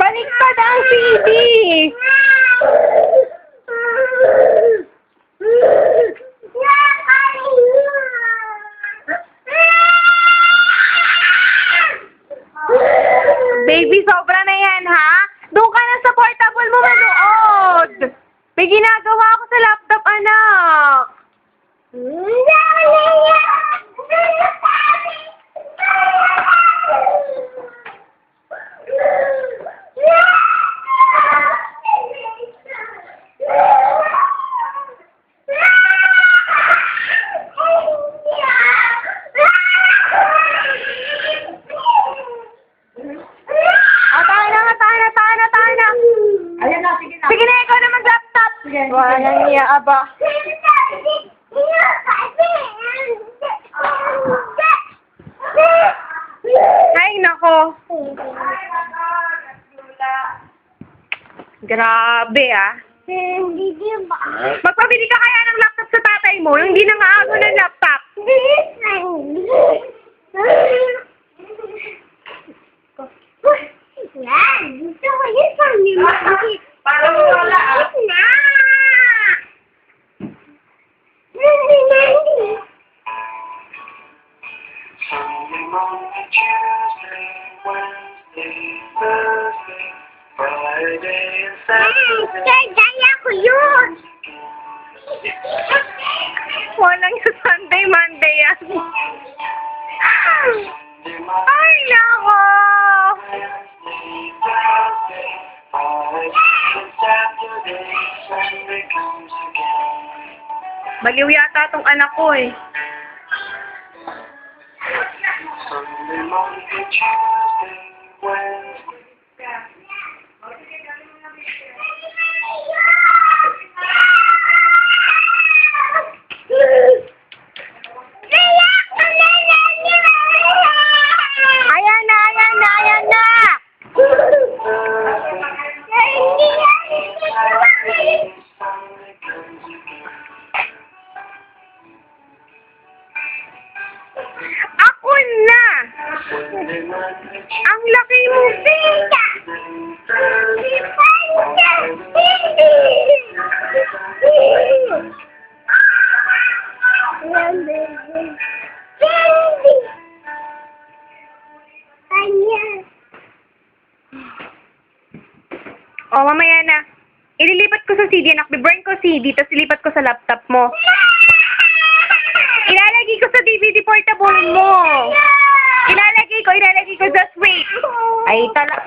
Baliktad ang CD! Baby, sobra na yan, ha? Doon ka na sa portable mo manood! May ginagawa ako sa laptop, anak! Ayan na, sige na. Sige na, ikaw na mag-laptop! Sige. Walang iya, aba. Ay, nako. Grabe, ah. Magpabili ka kaya ng laptop sa tatay mo, yung hindi nangaago ng laptop. Para wala ah. Sunday, Monday, Tuesday, Wednesday, Thursday, Friday, and Saturday. Walang sa Sunday, Monday yan. Sunday, Monday, Ay, nako. Wednesday, Thursday, Friday, and Saturday, Sunday comes again. Baliw yata tong anak ko, eh. Sunday, Monday, Tuesday, Wednesday. Ayan na, ayan na, ayan na. Sunday comes again. Ako na. Sunday, Monday, Ang laki mo, Pita. Oh, mamaya na. Ililipat ko sa CD, anak. Biburn ko CD, tapos ilipat ko sa laptop mo. Ilalagay ko sa DVD portable mo. Ilalagay ko sa switch. Ay, talaga.